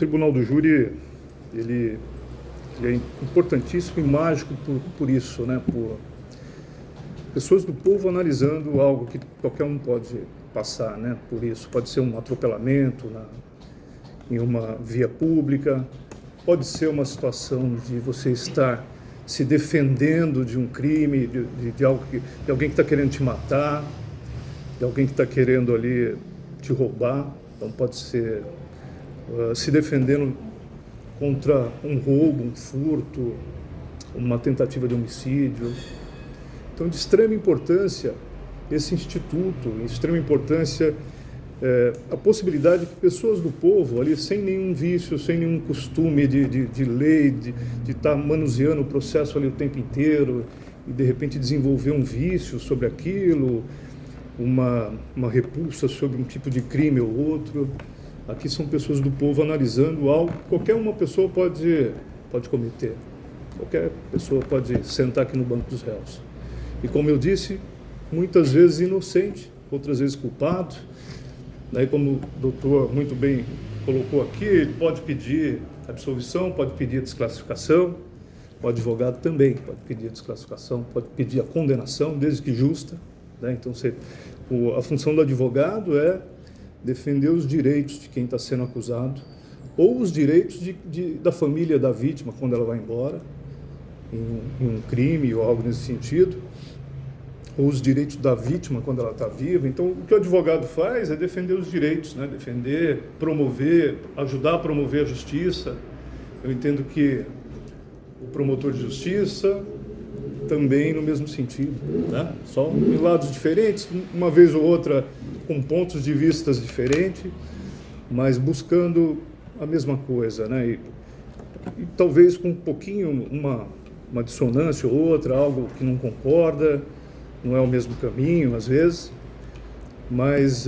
Tribunal do Júri, ele é importantíssimo e mágico por isso, né? Por pessoas do povo analisando algo que qualquer um pode passar, né? Por isso, pode ser um atropelamento em uma via pública, pode ser uma situação de você estar se defendendo de um crime, de alguém que está querendo te matar, de alguém que está querendo ali te roubar. Então pode ser se defendendo contra um roubo, um furto, uma tentativa de homicídio. Então, de extrema importância esse instituto, de extrema importância a possibilidade que pessoas do povo, ali sem nenhum vício, sem nenhum costume de lei, de estar manuseando o processo ali o tempo inteiro e de repente desenvolver um vício sobre aquilo, uma repulsa sobre um tipo de crime ou outro. Aqui são pessoas do povo analisando algo que qualquer uma pessoa pode cometer. Qualquer pessoa pode sentar aqui no banco dos réus. E como eu disse, muitas vezes inocente, outras vezes culpado. Daí, como o doutor muito bem colocou aqui, ele pode pedir absolvição, pode pedir a desclassificação, o advogado também pode pedir a desclassificação, pode pedir a condenação, desde que justa, né? Então, a função do advogado é defender os direitos de quem está sendo acusado, ou os direitos da família da vítima quando ela vai embora, em um crime ou algo nesse sentido, ou os direitos da vítima quando ela está viva. Então, o que o advogado faz é defender os direitos, né? Defender, promover, ajudar a promover a justiça. Eu entendo que o promotor de justiça também no mesmo sentido, né? Só em lados diferentes, uma vez ou outra com pontos de vistas diferentes, mas buscando a mesma coisa, né? E talvez com um pouquinho, uma dissonância ou outra, algo que não concorda, não é o mesmo caminho às vezes, mas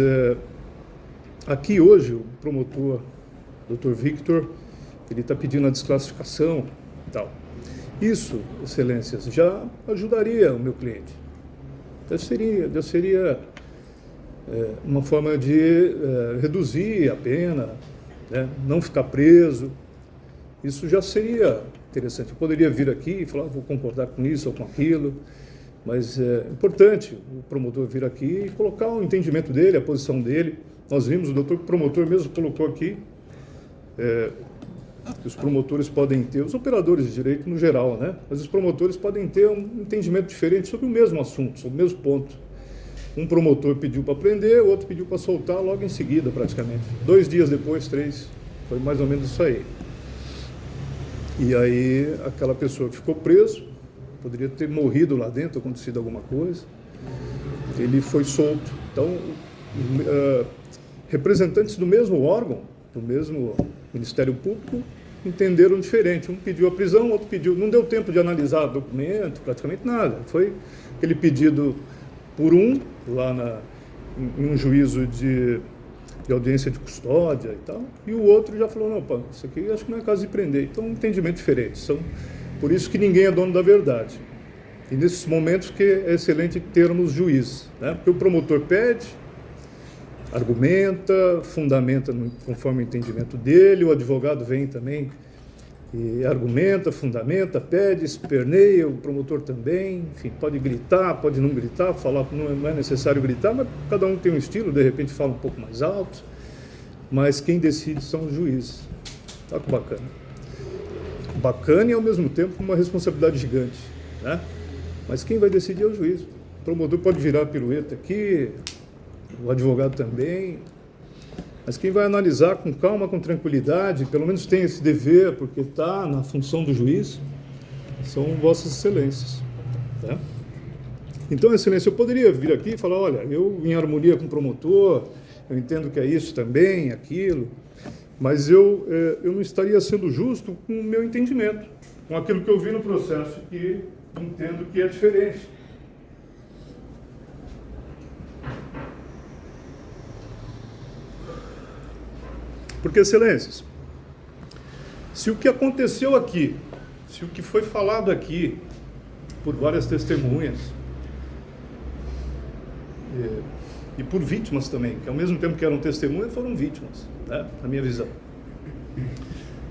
aqui hoje o promotor, Dr. Victor, ele está pedindo a desclassificação e tal. Isso, excelências, já ajudaria o meu cliente. Já seria uma forma de reduzir a pena, né? Não ficar preso. Isso já seria interessante. Eu poderia vir aqui e falar, vou concordar com isso ou com aquilo, mas é importante o promotor vir aqui e colocar o entendimento dele, a posição dele. Nós vimos, o doutor promotor mesmo colocou aqui, que os promotores podem ter, os operadores de direito no geral, né? Mas os promotores podem ter um entendimento diferente sobre o mesmo assunto, sobre o mesmo ponto. Um promotor pediu para prender, o outro pediu para soltar logo em seguida, praticamente. 2 dias depois, 3, foi mais ou menos isso aí. E aí, aquela pessoa que ficou preso, poderia ter morrido lá dentro, acontecido alguma coisa, ele foi solto. Então, representantes do mesmo órgão, do mesmo Ministério Público, entenderam diferente. Um pediu a prisão, outro pediu... Não deu tempo de analisar documento, praticamente nada. Foi aquele pedido por lá em um juízo de audiência de custódia e tal, e o outro já falou, não, pá, isso aqui acho que não é caso de prender. Então, um entendimento diferente. Por isso que ninguém é dono da verdade. E nesses momentos que é excelente termos juízes, né? Porque o promotor pede, argumenta, fundamenta conforme o entendimento dele, o advogado vem também e argumenta, fundamenta, pede, esperneia, o promotor também, enfim, pode gritar, pode não gritar, falar, não é necessário gritar, mas cada um tem um estilo, de repente fala um pouco mais alto, mas quem decide são os juízes. Olha que bacana. Bacana e ao mesmo tempo uma responsabilidade gigante, né? Mas quem vai decidir é o juiz. O promotor pode virar a pirueta aqui, o advogado também, mas quem vai analisar com calma, com tranquilidade, pelo menos tem esse dever, porque está na função do juiz, são vossas excelências, tá? Então, excelência, eu poderia vir aqui e falar, olha, eu em harmonia com o promotor, eu entendo que é isso também, aquilo, mas eu não estaria sendo justo com o meu entendimento, com aquilo que eu vi no processo, que entendo que é diferente. Porque, excelências, se o que aconteceu aqui, se o que foi falado aqui por várias testemunhas e por vítimas também, que ao mesmo tempo que eram testemunhas, foram vítimas, né, na minha visão.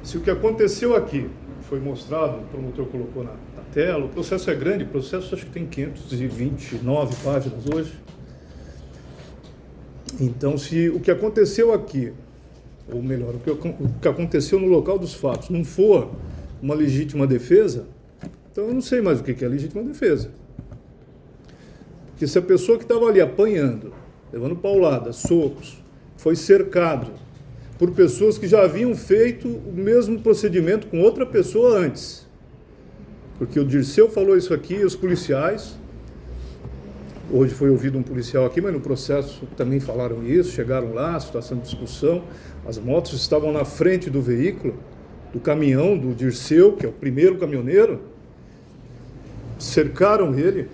Se o que aconteceu aqui foi mostrado, o promotor colocou na tela, o processo é grande, o processo acho que tem 529 páginas hoje. Então, se o que aconteceu aqui, ou melhor, o que aconteceu no local dos fatos não for uma legítima defesa, então eu não sei mais o que é legítima defesa. Porque se a pessoa que estava ali apanhando, levando pauladas, socos, foi cercado por pessoas que já haviam feito o mesmo procedimento com outra pessoa antes. Porque o Dirceu falou isso aqui, e os policiais, hoje foi ouvido um policial aqui, mas no processo também falaram isso, chegaram lá, situação de discussão, as motos estavam na frente do veículo, do caminhão do Dirceu, que é o primeiro caminhoneiro, cercaram ele,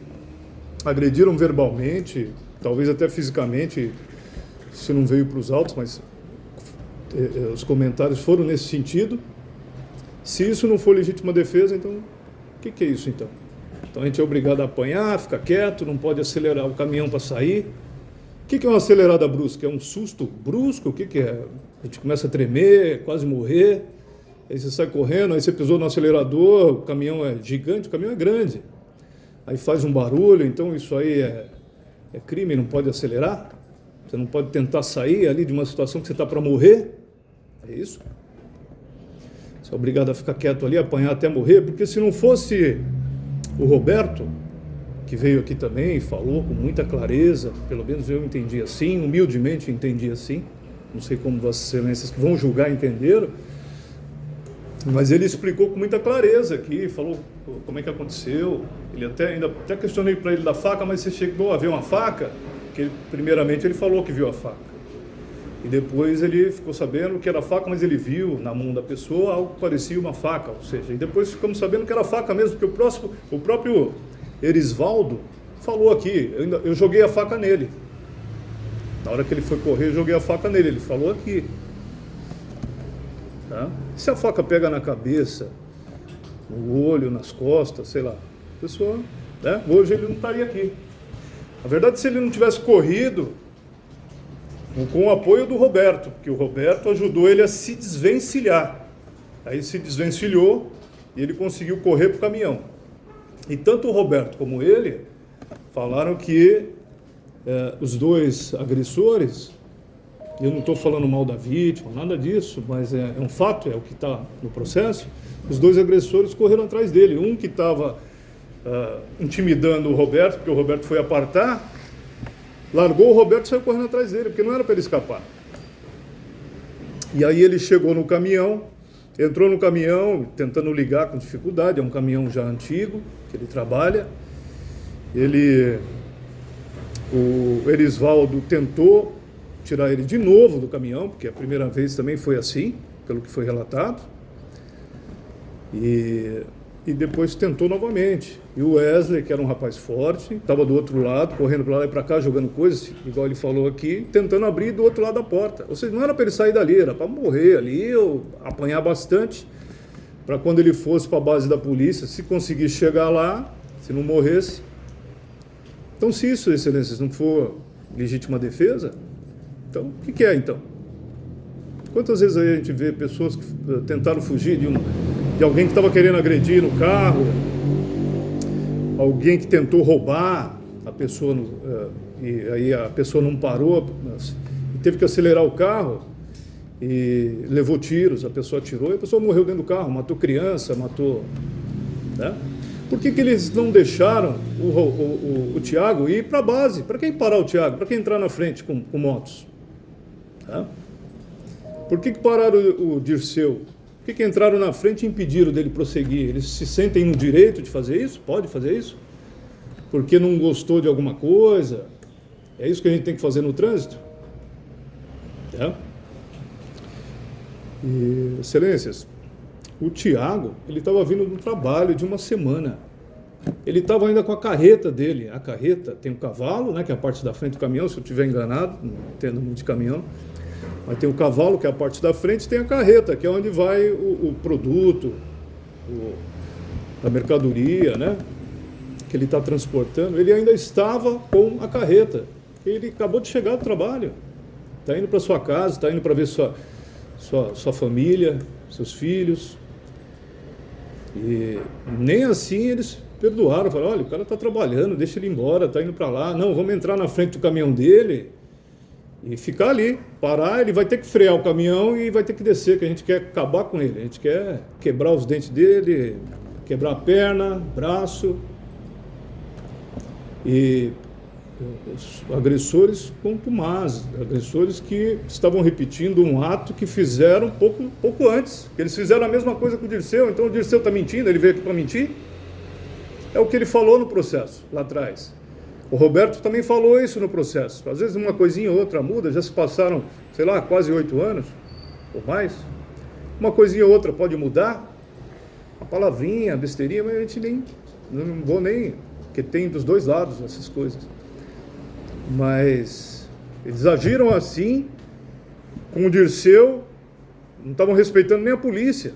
agrediram verbalmente, talvez até fisicamente, se não veio para os autos, mas os comentários foram nesse sentido. Se isso não for legítima defesa, então, o que é isso então? Então a gente é obrigado a apanhar, ficar quieto, não pode acelerar o caminhão para sair. O que é uma acelerada brusca? É um susto brusco? O que é? A gente começa a tremer, quase morrer, aí você sai correndo, aí você pisou no acelerador, o caminhão é gigante, o caminhão é grande. Aí faz um barulho, então isso aí é crime, não pode acelerar? Você não pode tentar sair ali de uma situação que você está para morrer? É isso? Você é obrigado a ficar quieto ali, apanhar até morrer, porque se não fosse o Roberto, que veio aqui também e falou com muita clareza, pelo menos eu entendi assim, humildemente entendi assim, não sei como Vossas Excelências que vão julgar entenderam, mas ele explicou com muita clareza aqui, falou como é que aconteceu. Ele até questionei para ele da faca, mas você chegou a ver uma faca? Que primeiramente ele falou que viu a faca. E depois ele ficou sabendo que era faca, mas ele viu na mão da pessoa algo que parecia uma faca. Ou seja, e depois ficamos sabendo que era faca mesmo, porque o próprio Erisvaldo falou aqui, eu joguei a faca nele. Na hora que ele foi correr, eu joguei a faca nele, ele falou aqui. Tá? Se a faca pega na cabeça, no olho, nas costas, sei lá, a pessoa, né? Hoje ele não estaria aqui. Na verdade, se ele não tivesse corrido, com o apoio do Roberto, porque o Roberto ajudou ele a se desvencilhar. Aí se desvencilhou e ele conseguiu correr para o caminhão. E tanto o Roberto como ele falaram que os dois agressores, eu não estou falando mal da vítima, nada disso, mas é um fato, é o que está no processo, os dois agressores correram atrás dele. Um que estava intimidando o Roberto, porque o Roberto foi apartar, largou o Roberto e saiu correndo atrás dele, porque não era para ele escapar. E aí ele chegou no caminhão, entrou no caminhão, tentando ligar com dificuldade, é um caminhão já antigo, que ele trabalha. O Erisvaldo tentou tirar ele de novo do caminhão, porque a primeira vez também foi assim, pelo que foi relatado. E depois tentou novamente. E o Wesley, que era um rapaz forte, estava do outro lado, correndo para lá e para cá, jogando coisas, igual ele falou aqui, tentando abrir do outro lado da porta. Ou seja, não era para ele sair dali, era para morrer ali, ou apanhar bastante, para quando ele fosse para a base da polícia, se conseguisse chegar lá, se não morresse. Então, se isso, Excelências, não for legítima defesa, então, o que é então? Quantas vezes aí a gente vê pessoas que tentaram fugir de alguém que estava querendo agredir no carro, alguém que tentou roubar a pessoa, e aí a pessoa não parou, e teve que acelerar o carro e levou tiros, a pessoa atirou e a pessoa morreu dentro do carro, matou criança, matou... Né? Por que eles não deixaram o Tiago ir para a base? Para quem parar o Tiago? Para quem entrar na frente com motos? Tá? Por que pararam o Dirceu? Por que entraram na frente e impediram dele prosseguir? Eles se sentem no direito de fazer isso? Pode fazer isso? Porque não gostou de alguma coisa? É isso que a gente tem que fazer no trânsito? Tá? E, Excelências, o Tiago, ele estava vindo do trabalho de uma semana. Ele estava ainda com a carreta dele. A carreta tem um cavalo, né, que é a parte da frente do caminhão, se eu estiver enganado, não entendo muito de caminhão. Mas tem o cavalo, que é a parte da frente, tem a carreta, que é onde vai o produto, a mercadoria, né, que ele está transportando. Ele ainda estava com a carreta. Ele acabou de chegar do trabalho. Está indo para sua casa, está indo para ver sua família, seus filhos. E nem assim eles perdoaram, falaram, olha, o cara está trabalhando, deixa ele ir embora, está indo para lá. Não, vamos entrar na frente do caminhão dele e ficar ali, parar, ele vai ter que frear o caminhão e vai ter que descer, que a gente quer acabar com ele, a gente quer quebrar os dentes dele, quebrar a perna, braço. E os agressores contumazes, agressores que estavam repetindo um ato que fizeram pouco antes. Eles fizeram a mesma coisa com o Dirceu, então o Dirceu está mentindo, ele veio aqui para mentir? É o que ele falou no processo, lá atrás. O Roberto também falou isso no processo. Às vezes uma coisinha ou outra muda, já se passaram, sei lá, quase 8 anos, ou mais. Uma coisinha ou outra pode mudar, uma palavrinha, besteirinha, mas a gente não vou nem, porque tem dos dois lados essas coisas. Mas eles agiram assim, com o Dirceu, não estavam respeitando nem a polícia,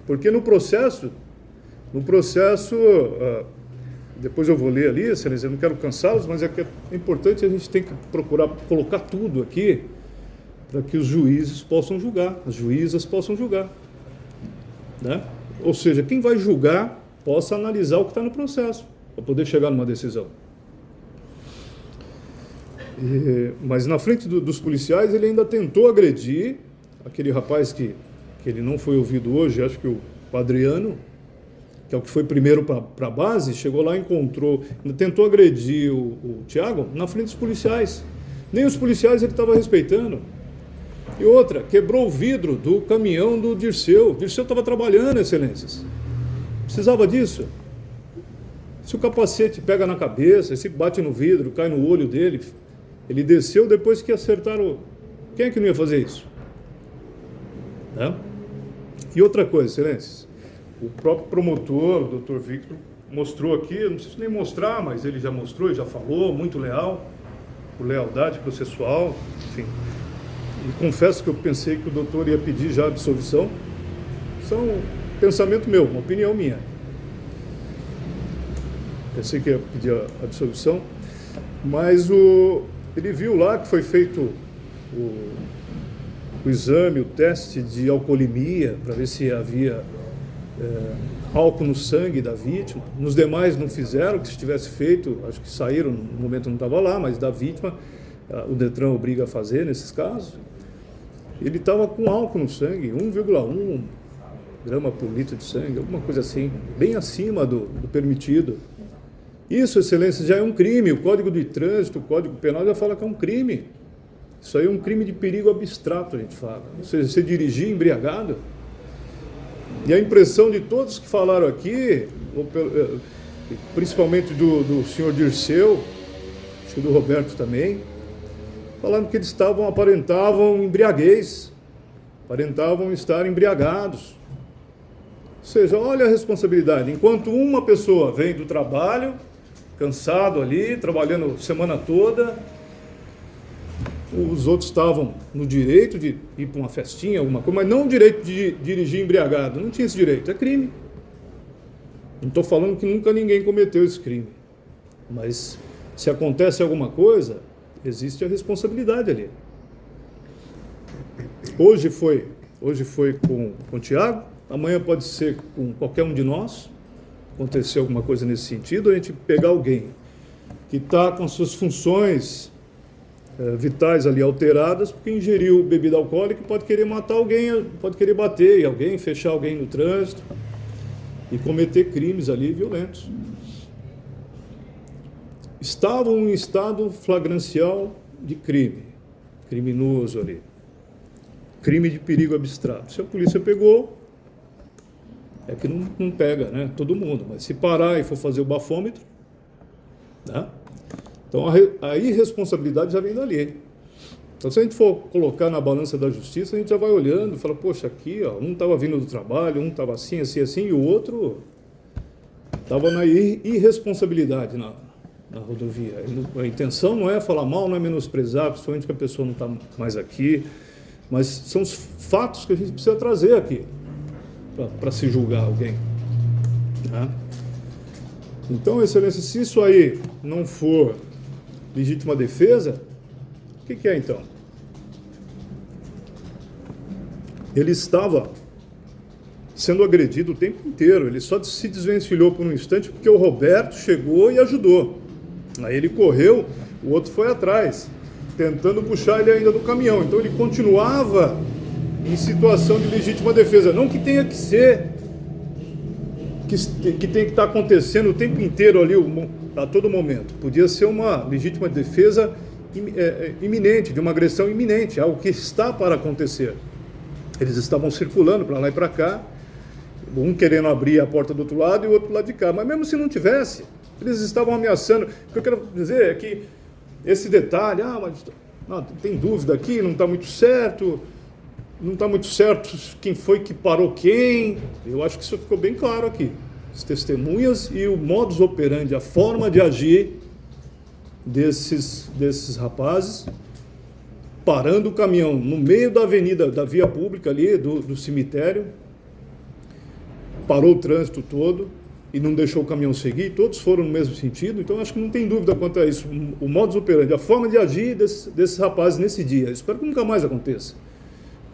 porque no processo, depois eu vou ler ali, excelência, eu não quero cansá-los, mas é importante, a gente tem que procurar colocar tudo aqui, para que os juízes possam julgar, as juízas possam julgar, né? Ou seja, quem vai julgar possa analisar o que está no processo, para poder chegar numa decisão. Mas na frente dos policiais ele ainda tentou agredir aquele rapaz que ele não foi ouvido hoje, acho que o Adriano, que é o que foi primeiro para a base, chegou lá e encontrou, ainda tentou agredir o Tiago na frente dos policiais. Nem os policiais ele estava respeitando. E outra, quebrou o vidro do caminhão do Dirceu. O Dirceu estava trabalhando, excelências. Precisava disso. Se o capacete pega na cabeça, se bate no vidro, cai no olho dele, ele desceu depois que acertaram. Quem é que não ia fazer isso? Né? E outra coisa, excelências, o próprio promotor, o Dr. Victor, mostrou aqui, eu não preciso nem mostrar, mas ele já mostrou, ele já falou, muito leal, por lealdade processual, enfim. E confesso que eu pensei que o doutor ia pedir já a absolvição. Isso é um pensamento meu, uma opinião minha. Pensei que ia pedir a absolvição, mas ele viu lá que foi feito o exame, o teste de alcoolemia, para ver se havia álcool no sangue da vítima. Nos demais não fizeram, que se tivesse feito, acho que saíram, no momento não estava lá, mas da vítima, o Detran obriga a fazer nesses casos. Ele estava com álcool no sangue, 1,1 grama por litro de sangue, alguma coisa assim, bem acima do permitido. Isso, excelência, já é um crime. O Código de Trânsito, o Código Penal já fala que é um crime. Isso aí é um crime de perigo abstrato, a gente fala. Ou seja, você dirigir embriagado. E a impressão de todos que falaram aqui, principalmente do senhor Dirceu, acho que do Roberto também, falando que eles aparentavam embriaguez, aparentavam estar embriagados. Ou seja, olha a responsabilidade. Enquanto uma pessoa vem do trabalho, cansado ali, trabalhando semana toda, os outros estavam no direito de ir para uma festinha, alguma coisa, mas não o direito de dirigir embriagado. Não tinha esse direito, é crime. Não estou falando que nunca ninguém cometeu esse crime. Mas se acontece alguma coisa, existe a responsabilidade ali. Hoje foi com o Tiago, amanhã pode ser com qualquer um de nós. Acontecer alguma coisa nesse sentido, a gente pegar alguém que está com suas funções vitais ali alteradas, porque ingeriu bebida alcoólica, pode querer matar alguém, pode querer bater em alguém, fechar alguém no trânsito e cometer crimes ali violentos. Estavam em estado flagrancial de crime, criminoso ali, crime de perigo abstrato. Se a polícia pegou, é que não pega, né, todo mundo, mas se parar e for fazer o bafômetro, né? Então a irresponsabilidade já vem dali. Então se a gente for colocar na balança da justiça, a gente já vai olhando e fala, poxa, aqui, ó, um estava vindo do trabalho, um estava assim, e o outro estava na irresponsabilidade na rodovia. A intenção não é falar mal, não é menosprezar, principalmente que a pessoa não está mais aqui, mas são os fatos que a gente precisa trazer aqui para se julgar alguém, né? Então, excelência, se isso aí não for legítima defesa, o que é então? ele estava sendo agredido o tempo inteiro. Ele só se desvencilhou por um instante porque o Roberto chegou e ajudou. Aí ele correu, o outro foi atrás, tentando puxar ele ainda do caminhão. Então ele continuava em situação de legítima defesa. Não que tenha que ser, que tem que estar acontecendo o tempo inteiro ali, a todo momento. Podia ser uma legítima defesa iminente, de uma agressão iminente, algo que está para acontecer. Eles estavam circulando para lá e para cá, um querendo abrir a porta do outro lado e o outro do lado de cá. Mas mesmo se não tivesse, eles estavam ameaçando. O que eu quero dizer é que esse detalhe, mas não, tem dúvida aqui, não está muito certo quem foi que parou quem. Eu acho que isso ficou bem claro aqui. As testemunhas e o modus operandi, a forma de agir desses rapazes, parando o caminhão no meio da avenida, da via pública ali, do cemitério, parou o trânsito todo e não deixou o caminhão seguir, todos foram no mesmo sentido. Então acho que não tem dúvida quanto a isso, o modus operandi, a forma de agir desses rapazes nesse dia. Eu espero que nunca mais aconteça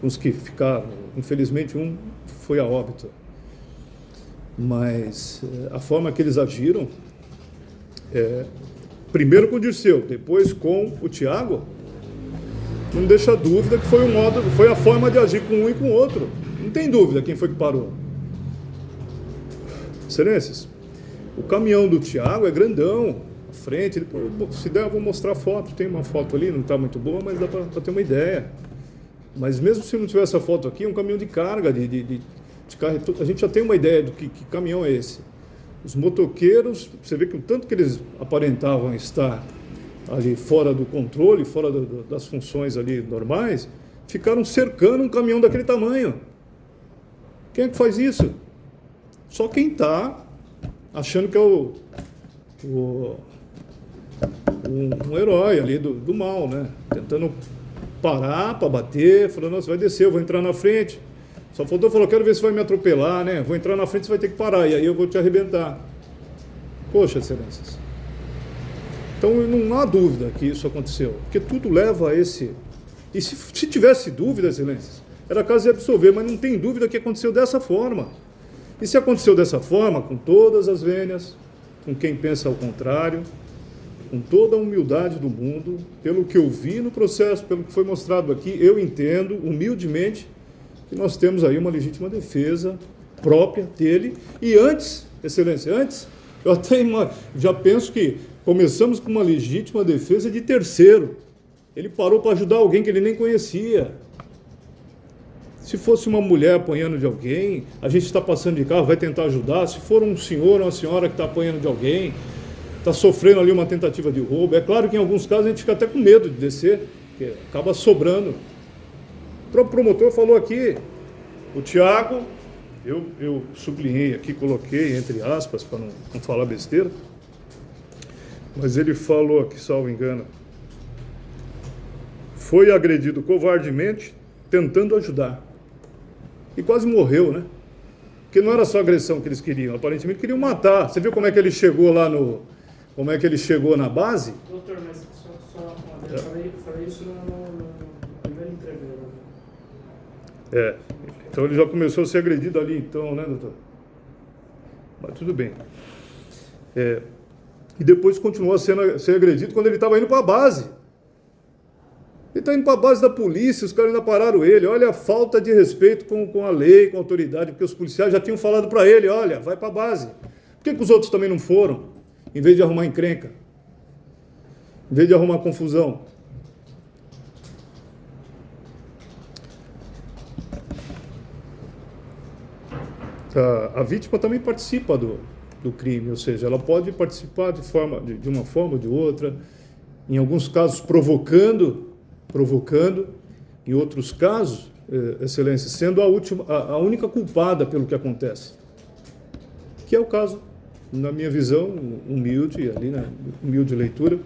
com os que ficaram. Infelizmente um foi a óbito, mas a forma que eles agiram, primeiro com o Dirceu, depois com o Tiago, não deixa dúvida que foi a forma de agir com um e com o outro. Não tem dúvida quem foi que parou. Excelências, o caminhão do Tiago é grandão, à frente, se der eu vou mostrar a foto, tem uma foto ali, não está muito boa, mas dá para ter uma ideia. Mas mesmo se não tiver essa foto aqui, é um caminhão de carga, de carro, a gente já tem uma ideia do que caminhão é esse. Os motoqueiros, você vê que o tanto que eles aparentavam estar ali fora do controle, fora das funções ali normais, ficaram cercando um caminhão daquele tamanho. Quem é que faz isso? Só quem está achando que é um herói ali do mal, né? Tentando parar para bater, falando, nossa, vai descer, eu vou entrar na frente. Só faltou falar, quero ver se vai me atropelar, né? Vou entrar na frente, você vai ter que parar, e aí eu vou te arrebentar. Poxa, excelências. Então não há dúvida que isso aconteceu, porque tudo leva a esse... E se tivesse dúvida, excelências, era caso de absolver, mas não tem dúvida que aconteceu dessa forma. E se aconteceu dessa forma, com todas as vênias, com quem pensa ao contrário, com toda a humildade do mundo, pelo que eu vi no processo, pelo que foi mostrado aqui, eu entendo, humildemente, que nós temos aí uma legítima defesa própria dele. E antes, excelência, eu até já penso que começamos com uma legítima defesa de terceiro. Ele parou para ajudar alguém que ele nem conhecia. Se fosse uma mulher apanhando de alguém, a gente está passando de carro, vai tentar ajudar. Se for um senhor ou uma senhora que está apanhando de alguém, está sofrendo ali uma tentativa de roubo, é claro que em alguns casos a gente fica até com medo de descer, porque acaba sobrando. O próprio promotor falou aqui, o Tiago, eu sublinhei aqui, coloquei entre aspas, para não falar besteira, mas ele falou aqui, salvo engano, foi agredido covardemente, tentando ajudar. E quase morreu, né? Porque não era só agressão que eles queriam, aparentemente queriam matar. Você viu como é que ele chegou lá como é que ele chegou na base? Doutor, mas só eu falei isso no primeiro entrevista. Então ele já começou a ser agredido ali, então, né, doutor? Mas tudo bem. E depois continuou a ser agredido quando ele estava indo para a base. Ele está indo para a base da polícia, os caras ainda pararam ele. Olha a falta de respeito com a lei, com a autoridade, porque os policiais já tinham falado para ele, olha, vai para a base. Por que os outros também não foram? Em vez de arrumar encrenca, em vez de arrumar confusão. A vítima também participa do crime, ou seja, ela pode participar de uma forma ou de outra, em alguns casos provocando, em outros casos, excelência, sendo a única culpada pelo que acontece, que é o caso, na minha visão, humilde, ali na humilde leitura,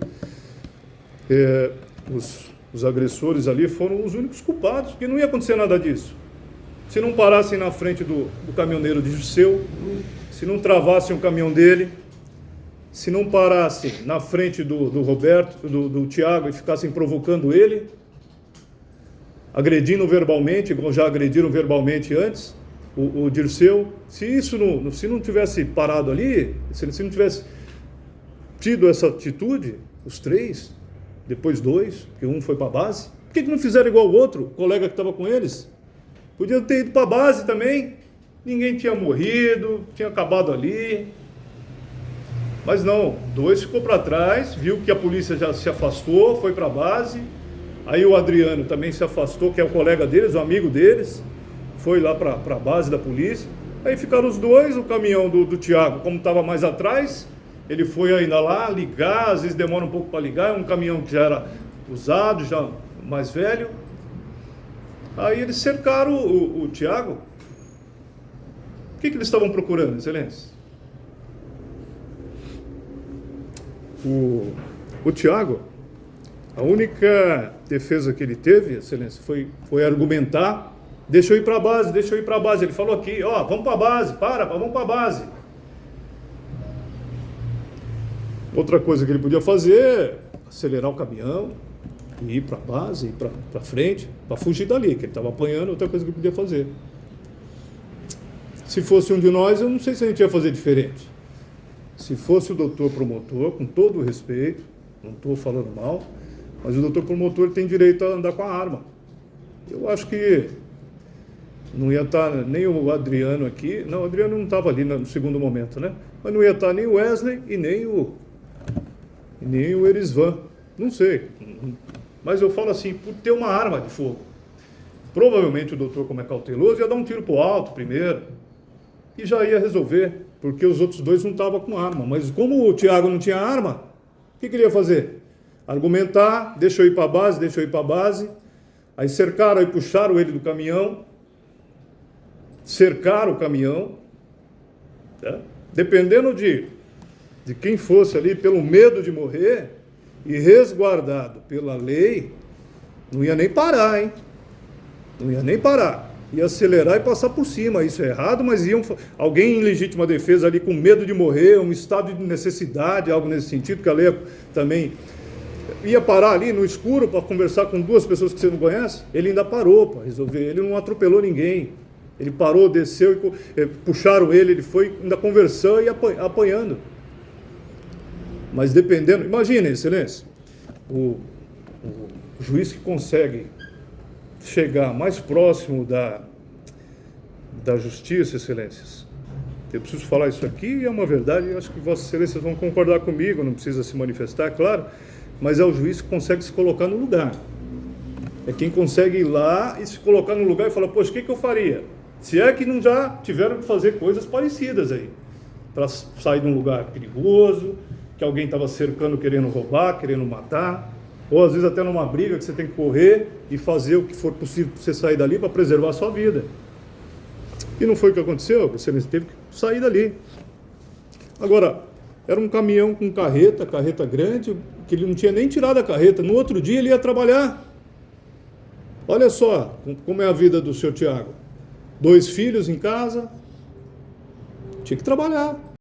os agressores ali foram os únicos culpados, porque não ia acontecer nada disso. Se não parassem na frente do caminhoneiro de Dirceu, se não travassem o caminhão dele, se não parassem na frente do Roberto, do Tiago, e ficassem provocando ele, agredindo verbalmente, igual já agrediram verbalmente antes, o Dirceu. Se não tivesse parado ali, se não tivesse tido essa atitude, os três, depois dois, porque um foi para a base, por que não fizeram igual o outro, o colega que estava com eles? Podiam ter ido para a base também, ninguém tinha morrido, tinha acabado ali. Mas não, dois ficou para trás, viu que a polícia já se afastou, foi para a base. Aí o Adriano também se afastou, que é o colega deles, o amigo deles, foi lá para a base da polícia. Aí ficaram os dois, o caminhão do Thiago, como estava mais atrás, ele foi ainda lá ligar, às vezes demora um pouco para ligar, é um caminhão que já era usado, já mais velho. Aí eles cercaram o Thiago. O que eles estavam procurando, Excelência? O Thiago, a única defesa que ele teve, Excelência, foi argumentar, deixa eu ir para a base, deixa eu ir para a base. Ele falou aqui, ó, vamos para a base, vamos para a base. Outra coisa que ele podia fazer é acelerar o caminhão, e ir para a base, ir para frente, para fugir dali, que ele estava apanhando, outra coisa que ele podia fazer. Se fosse um de nós, eu não sei se a gente ia fazer diferente. Se fosse o doutor promotor, com todo o respeito, não estou falando mal, mas o doutor promotor tem direito a andar com a arma. Eu acho que não ia estar nem o Adriano aqui, não, o Adriano não estava ali no segundo momento, né? Mas não ia estar nem o Wesley e nem o Erisvan, não sei. Mas eu falo assim, por ter uma arma de fogo. Provavelmente o doutor, como é cauteloso, ia dar um tiro para o alto primeiro e já ia resolver, porque os outros dois não estavam com arma. Mas como o Thiago não tinha arma, o que ele ia fazer? Argumentar, deixa eu ir para a base, deixa eu ir para a base. Aí cercaram e puxaram ele do caminhão, cercaram o caminhão, tá? Dependendo de quem fosse ali, pelo medo de morrer e resguardado pela lei, não ia nem parar, hein? Não ia nem parar. Ia acelerar e passar por cima. Isso é errado, mas alguém em legítima defesa ali com medo de morrer, um estado de necessidade, algo nesse sentido, que a lei também ia parar ali no escuro para conversar com duas pessoas que você não conhece. Ele ainda parou para resolver, ele não atropelou ninguém. Ele parou, desceu, puxaram ele foi ainda conversando e apanhando. Mas dependendo, imagine, Excelência, o juiz que consegue chegar mais próximo da justiça, Excelências. Eu preciso falar isso aqui e é uma verdade, eu acho que Vossas Excelências vão concordar comigo, não precisa se manifestar, claro, mas é o juiz que consegue se colocar no lugar. É quem consegue ir lá e se colocar no lugar e falar, poxa, o que eu faria? Se é que não já tiveram que fazer coisas parecidas aí, para sair de um lugar perigoso, que alguém estava cercando, querendo roubar, querendo matar, ou às vezes até numa briga que você tem que correr e fazer o que for possível para você sair dali para preservar a sua vida. E não foi o que aconteceu, você teve que sair dali. Agora, era um caminhão com carreta grande, que ele não tinha nem tirado a carreta, no outro dia ele ia trabalhar. Olha só como é a vida do seu Thiago. 2 filhos em casa, tinha que trabalhar.